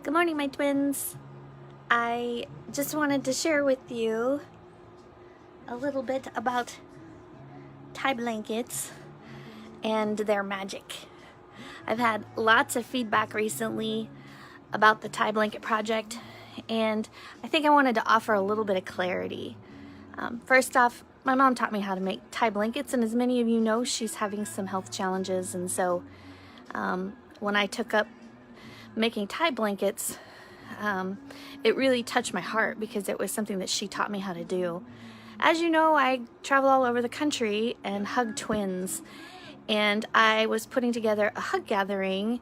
Good morning, my twins. I just wanted to share with you a little bit about tie blankets and their magic. I've had lots of feedback recently about the tie blanket project, and I think I wanted to offer a little bit of clarity. First off, my mom taught me how to make tie blankets, and as many of you know, she's having some health challenges, and so when I took up making tie blankets, it really touched my heart because it was something that she taught me how to do. As you know, I travel all over the country and hug twins, and I was putting together a hug gathering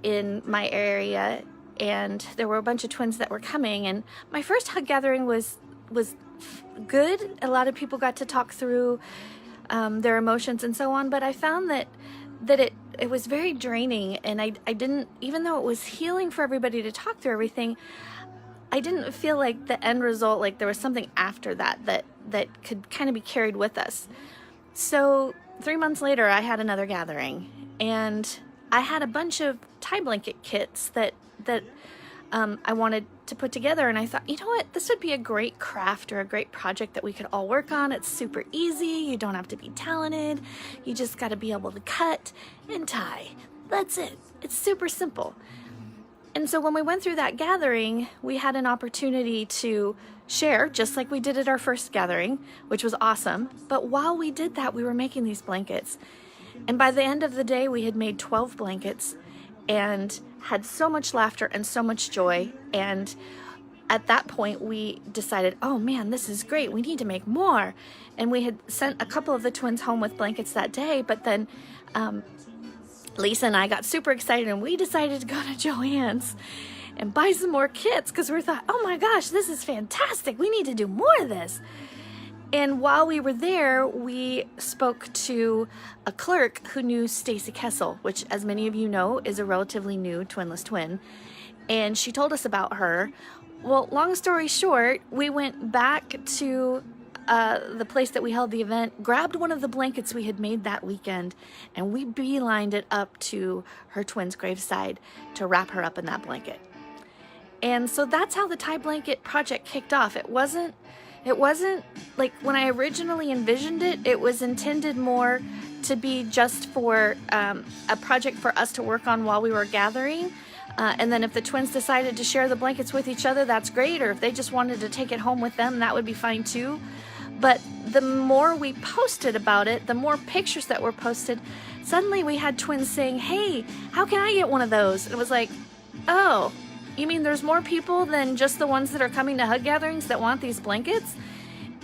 in my area, and there were a bunch of twins that were coming, and my first hug gathering was good. A lot of people got to talk through their emotions and so on, but I found that it was very draining, and I didn't, even though it was healing for everybody to talk through everything, I didn't feel like the end result, like there was something after that could kind of be carried with us. So 3 months later, I had another gathering, and I had a bunch of tie blanket kits that I wanted to put together, and I thought, you know what, this would be a great craft or a great project that we could all work on. It's super easy. You don't have to be talented. You just got to be able to cut and tie. That's it. It's super simple. And so when we went through that gathering, we had an opportunity to share, just like we did at our first gathering, which was awesome. But while we did that, we were making these blankets. And by the end of the day, we had made 12 blankets and had so much laughter and so much joy. And at that point, we decided, oh man, this is great. We need to make more. And we had sent a couple of the twins home with blankets that day, but then Lisa and I got super excited, and we decided to go to Joann's and buy some more kits because we thought, oh my gosh, this is fantastic. We need to do more of this. And while we were there, we spoke to a clerk who knew Stacy Kessel, which, as many of you know, is a relatively new twinless twin. And she told us about her. Well, long story short, we went back to the place that we held the event, grabbed one of the blankets we had made that weekend, and we beelined it up to her twin's graveside to wrap her up in that blanket. And so that's how the tie blanket project kicked off. It wasn't like when I originally envisioned it, it was intended more to be just for a project for us to work on while we were gathering. And then if the twins decided to share the blankets with each other, that's great. Or if they just wanted to take it home with them, that would be fine too. But the more we posted about it, the more pictures that were posted, suddenly we had twins saying, hey, how can I get one of those? And it was like, oh, you mean there's more people than just the ones that are coming to hug gatherings that want these blankets?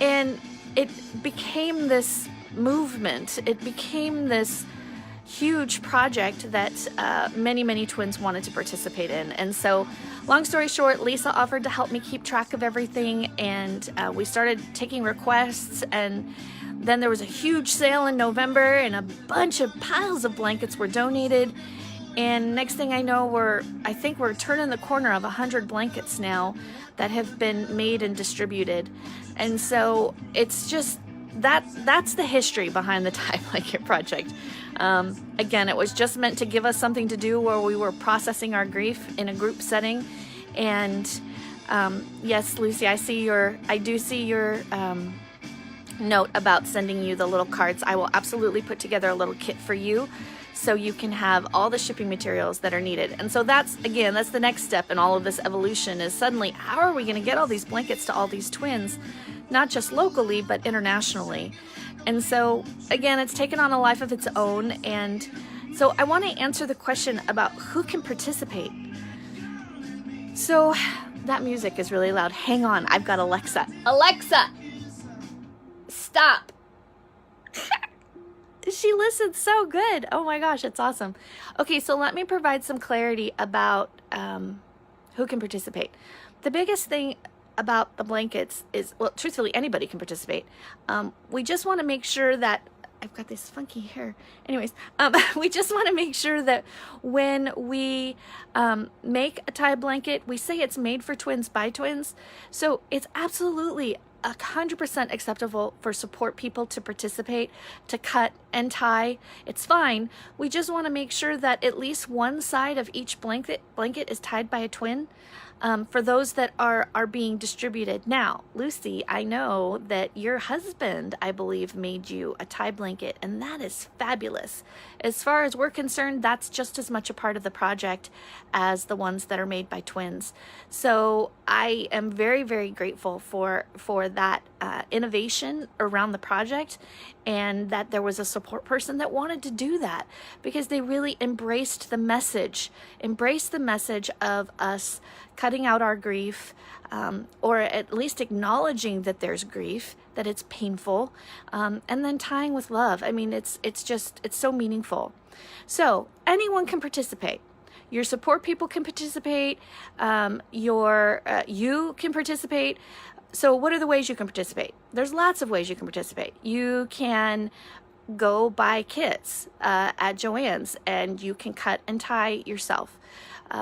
And it became this movement. It became this huge project that many twins wanted to participate in. And so, long story short, Lisa offered to help me keep track of everything, and we started taking requests, and then there was a huge sale in November, and a bunch of piles of blankets were donated. And next thing I know, I think we're turning the corner of 100 blankets now that have been made and distributed. And so it's just that's the history behind the tie blanket project. Again, it was just meant to give us something to do where we were processing our grief in a group setting. And yes, Lucy, I do see your note about sending you the little cards. I will absolutely put together a little kit for you, so you can have all the shipping materials that are needed. And so that's the next step in all of this evolution, is suddenly, how are we going to get all these blankets to all these twins, not just locally, but internationally? And so, again, it's taken on a life of its own. And so I want to answer the question about who can participate. So that music is really loud. Hang on, I've got Alexa. Alexa, stop. She listens so good. Oh my gosh, it's awesome. Okay, so let me provide some clarity about who can participate. The biggest thing about the blankets is, well, truthfully, anybody can participate. We just want to make sure that, I've got this funky hair. Anyways, we just want to make sure that when we make a tie blanket, we say it's made for twins by twins. So it's absolutely 100% acceptable for support people to participate, to cut and tie. It's fine. We just want to make sure that at least one side of each blanket is tied by a twin. For those that are being distributed. Now, Lucy, I know that your husband, I believe, made you a tie blanket, and that is fabulous. As far as we're concerned, that's just as much a part of the project as the ones that are made by twins. So I am very, very grateful for that innovation around the project, and that there was a support person that wanted to do that, because they really embraced the message of us cutting out our grief, or at least acknowledging that there's grief, that it's painful, and then tying with love. I mean, it's so meaningful. So anyone can participate. Your support people can participate. You can participate. So what are the ways you can participate? There's lots of ways you can participate. You can go buy kits at Joann's, and you can cut and tie yourself.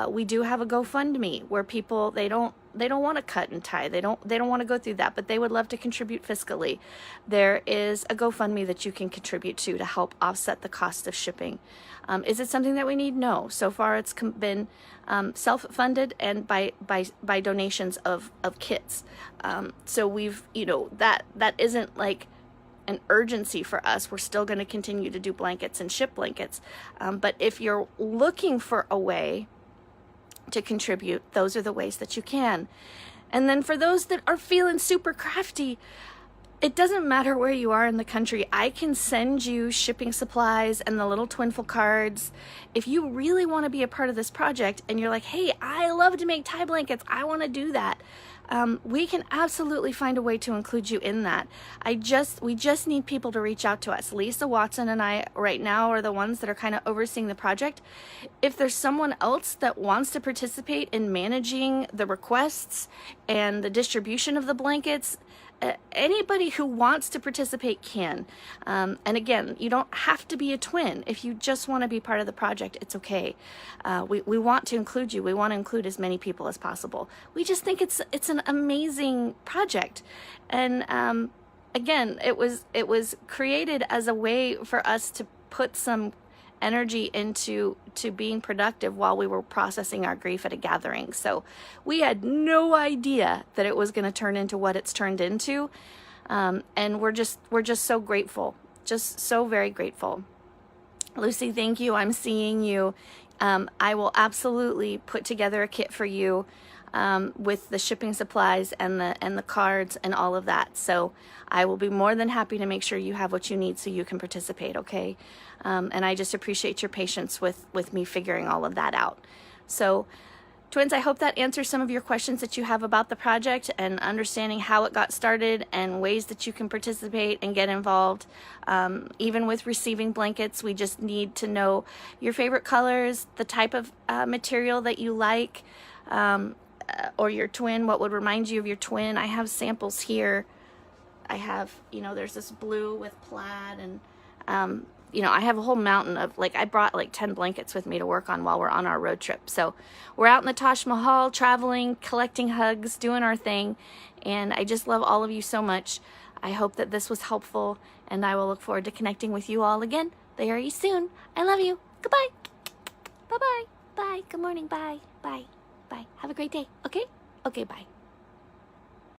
We do have a GoFundMe where people, they don't want to cut and tie. They don't want to go through that, but they would love to contribute fiscally. There is a GoFundMe that you can contribute to help offset the cost of shipping. Is it something that we need? No. So far it's been self-funded and by donations of kits. So we've, that isn't like an urgency for us. We're still going to continue to do blankets and ship blankets. But if you're looking for a way to contribute, those are the ways that you can. And then for those that are feeling super crafty, it doesn't matter where you are in the country. I can send you shipping supplies and the little Twinful cards. If you really want to be a part of this project and you're like, hey, I love to make tie blankets, I want to do that, we can absolutely find a way to include you in that. We just need people to reach out to us. Lisa Watson and I right now are the ones that are kind of overseeing the project. If there's someone else that wants to participate in managing the requests and the distribution of the blankets, anybody who wants to participate can. And again, you don't have to be a twin. If you just want to be part of the project, it's okay. We want to include you. We want to include as many people as possible. We just think it's an amazing project. And again, it was created as a way for us to put some energy into being productive while we were processing our grief at a gathering. So we had no idea that it was going to turn into what it's turned into, and we're just so grateful, just so very grateful. Lucy, thank you. I'm seeing you. I will absolutely put together a kit for you with the shipping supplies and the cards and all of that. So I will be more than happy to make sure you have what you need so you can participate, okay? And I just appreciate your patience with me figuring all of that out. So twins, I hope that answers some of your questions that you have about the project and understanding how it got started and ways that you can participate and get involved. Even with receiving blankets, we just need to know your favorite colors, the type of material that you like, or your twin, what would remind you of your twin. I have samples here. I have, there's this blue with plaid, and I have a whole mountain of, I brought 10 blankets with me to work on while we're on our road trip. So we're out in the Taj Mahal, traveling, collecting hugs, doing our thing, and I just love all of you so much. I hope that this was helpful, and I will look forward to connecting with you all again very soon. I love you. Goodbye. Bye-bye. Bye. Good morning. Bye. Bye. Bye. Have a great day. Okay? Okay, bye.